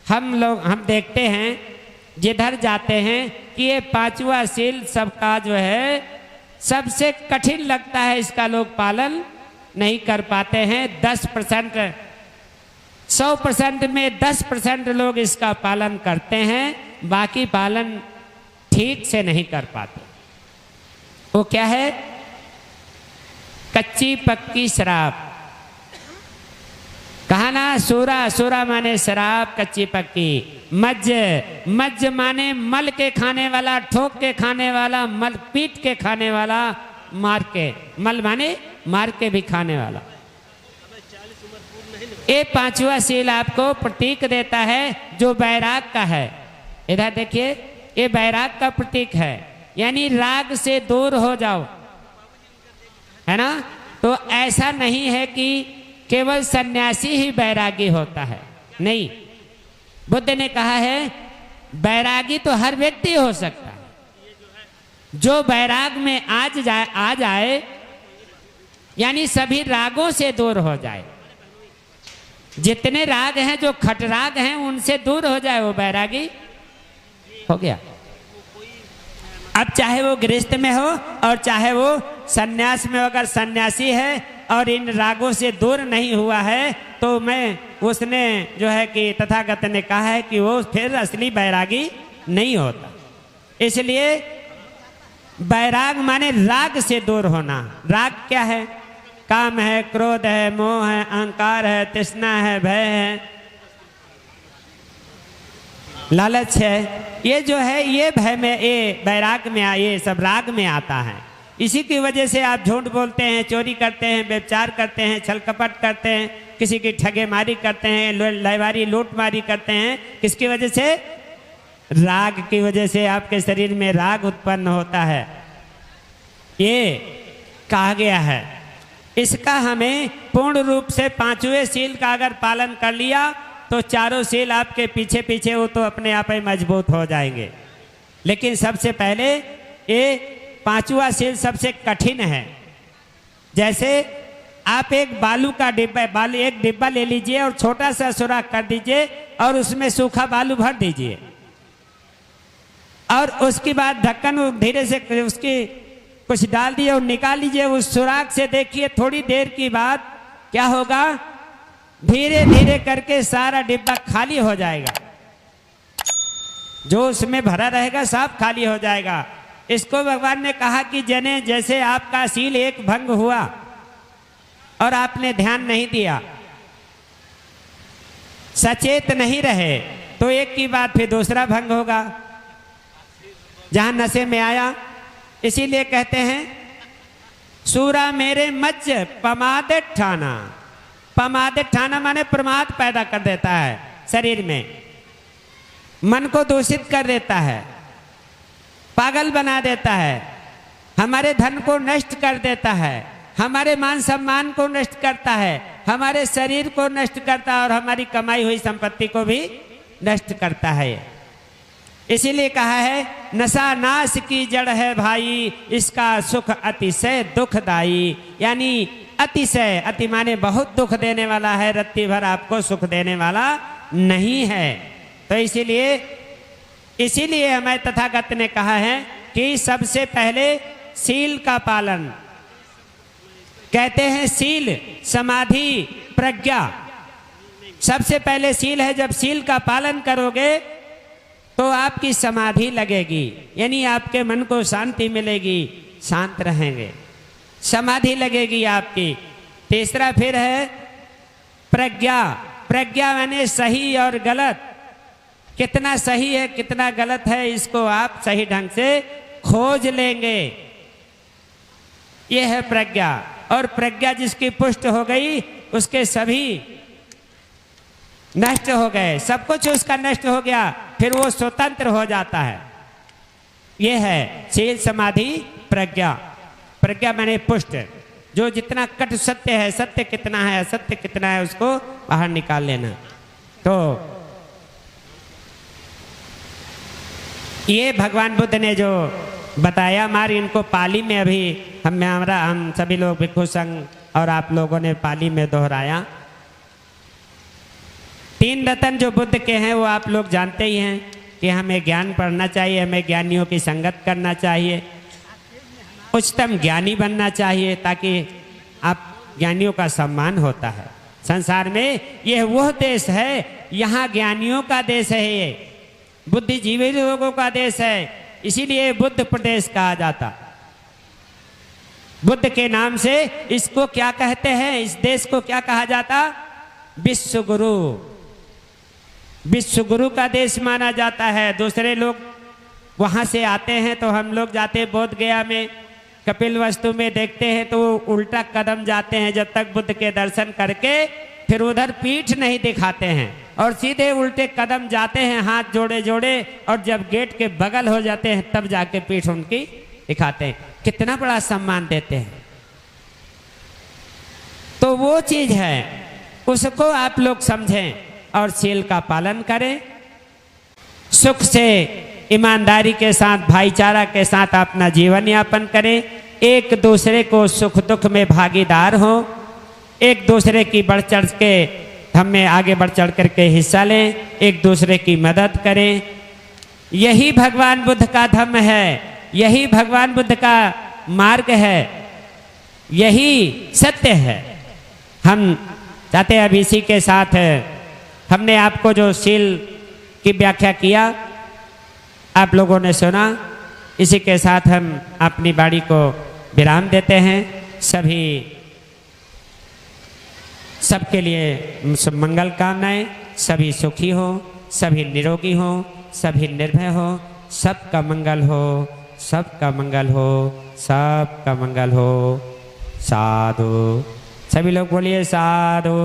हम देखते हैं जिधर जाते हैं कि ये पांचवा सील सबका जो है सबसे कठिन लगता है, इसका लोग पालन नहीं कर पाते हैं। 10% 100% में 10% लोग इसका पालन करते हैं, बाकी पालन ठीक से नहीं कर पाते। वो क्या है? कच्ची पक्की शराब। कहा ना, सूरा, सूरा माने शराब, कच्ची पक्की। मज्ज माने मल के खाने वाला, ठोक के खाने वाला, मल पीट के खाने वाला, मार के, मल माने मार के भी खाने वाला। ये पांचवा सील आपको प्रतीक देता है जो बैराग का है। इधर देखिए, ये बैराग का प्रतीक है, यानी राग से दूर हो जाओ, है ना। तो ऐसा नहीं है कि केवल सन्यासी ही बैरागी होता है, नहीं। बुद्ध ने कहा है बैरागी तो हर व्यक्ति हो सकता है। जो बैराग में आ जाए यानी सभी रागों से दूर हो जाए, जितने राग हैं जो खटराग हैं उनसे दूर हो जाए, वो बैरागी हो गया। अब चाहे वो गृहस्थ में हो और चाहे वो सन्यास में, अगर सन्यासी है और इन रागों से दूर नहीं हुआ है तो उसने जो है कि तथागत ने कहा है कि वो फिर असली बैरागी नहीं होता। इसलिए बैराग माने राग से दूर होना। राग क्या है? काम है, क्रोध है, मोह है, अहंकार है, तृष्णा है, भय है, लालच है। ये जो है ये भय में, ये बैराग में, ये सब राग में आता है। इसी की वजह से आप झूठ बोलते हैं, चोरी करते हैं, व्यभिचार करते हैं, छल कपट करते हैं, किसी की ठगेमारी करते हैं, लयवारी लूटमारी करते हैं। किसकी वजह से? राग की वजह से आपके शरीर में राग उत्पन्न होता है, ये कहा गया है। इसका हमें पूर्ण रूप से पांचवें सील का अगर पालन कर लिया तो चारों सील आपके पीछे पीछे वो तो अपने आप ही मजबूत हो जाएंगे। लेकिन सबसे पहले ये पांचवा सील सबसे कठिन है। जैसे आप एक बालू का डिब्बा, एक डिब्बा ले लीजिए और छोटा सा सुराख कर दीजिए और उसमें सूखा बालू भर दीजिए और उसके बाद ढक्कन धीरे से उसकी कुछ डाल दिए और निकाल लीजिए। उस सुराख से देखिए थोड़ी देर की बाद क्या होगा, धीरे धीरे करके सारा डिब्बा खाली हो जाएगा, जो उसमें भरा रहेगा सब खाली हो जाएगा। इसको भगवान ने कहा कि जैसे आपका सील एक भंग हुआ और आपने ध्यान नहीं दिया, सचेत नहीं रहे, तो एक की बाद फिर दूसरा भंग होगा, जहां नशे में आया। इसीलिए कहते हैं सूरा मेरे मज्ज पमाद ठाना। पमाद ठाना माने प्रमाद पैदा कर देता है शरीर में, मन को दूषित कर देता है, पागल बना देता है, हमारे धन को नष्ट कर देता है, हमारे मान सम्मान को नष्ट करता है, हमारे शरीर को नष्ट करता है और हमारी कमाई हुई संपत्ति को भी नष्ट करता है। इसीलिए कहा है नशा नाश की जड़ है भाई, इसका सुख अतिशय दुखदाई। यानी अतिशय, अति माने बहुत दुख देने वाला है, रत्ती भर आपको सुख देने वाला नहीं है। तो इसीलिए हमें तथागत ने कहा है कि सबसे पहले सील का पालन। कहते हैं सील, समाधि, प्रज्ञा, सबसे पहले सील है। जब सील का पालन करोगे तो आपकी समाधि लगेगी, यानी आपके मन को शांति मिलेगी, शांत रहेंगे, समाधि लगेगी आपकी। तीसरा फिर है प्रज्ञा। प्रज्ञा माने सही और गलत, कितना सही है कितना गलत है इसको आप सही ढंग से खोज लेंगे, यह है प्रज्ञा। और प्रज्ञा जिसकी पुष्ट हो गई उसके सभी नष्ट हो गए, सब कुछ उसका नष्ट हो गया, फिर वो स्वतंत्र हो जाता है। यह है सील, समाधि, प्रज्ञा। प्रज्ञा माने पुष्ट, जो जितना कट सत्य है, सत्य कितना है, असत्य कितना है, उसको बाहर निकाल लेना। तो ये भगवान बुद्ध ने जो बताया, हमारी इनको पाली में अभी हम सभी लोग भिक्षु संघ और आप लोगों ने पाली में दोहराया। तीन रत्न जो बुद्ध के हैं वो आप लोग जानते ही हैं कि हमें ज्ञान पढ़ना चाहिए, हमें ज्ञानियों की संगत करना चाहिए, उच्चतम ज्ञानी बनना चाहिए, ताकि आप ज्ञानियों का सम्मान होता है संसार में। यह वह देश है, यहाँ ज्ञानियों का देश है, ये बुद्धिजीवी लोगों का देश है, इसीलिए बुद्ध प्रदेश कहा जाता। बुद्ध के नाम से इसको क्या कहते हैं, इस देश को क्या कहा जाता? विश्व गुरु। विश्व गुरु का देश माना जाता है। दूसरे लोग वहां से आते हैं तो हम लोग जाते बोध गया में, कपिल वस्तु में देखते हैं तो उल्टा कदम जाते हैं जब तक बुद्ध के दर्शन करके फिर उधर पीठ नहीं दिखाते हैं और सीधे उल्टे कदम जाते हैं हाथ जोड़े जोड़े, और जब गेट के बगल हो जाते हैं तब जाके पीठ उनकी दिखाते हैं। कितना बड़ा सम्मान देते हैं। तो वो चीज है, उसको आप लोग समझें और शील का पालन करें। सुख से ईमानदारी के साथ भाईचारा के साथ अपना जीवन यापन करें। एक दूसरे को सुख दुख में भागीदार हो, एक दूसरे की बढ़ चढ़ के हम में आगे बढ़ चढ़ करके हिस्सा लें, एक दूसरे की मदद करें। यही भगवान बुद्ध का धर्म है, यही भगवान बुद्ध का मार्ग है, यही सत्य है। हम चाहते हैं अब इसी के साथ हमने आपको जो शील की व्याख्या किया आप लोगों ने सुना, इसी के साथ हम अपनी वाणी को विराम देते हैं। सबके लिए मंगल कामनाएं, सभी सुखी हो, सभी निरोगी हो, सभी निर्भय हो, सबका मंगल हो, सबका मंगल हो, सबका मंगल हो। साधु। सभी लोग बोलिए साधु।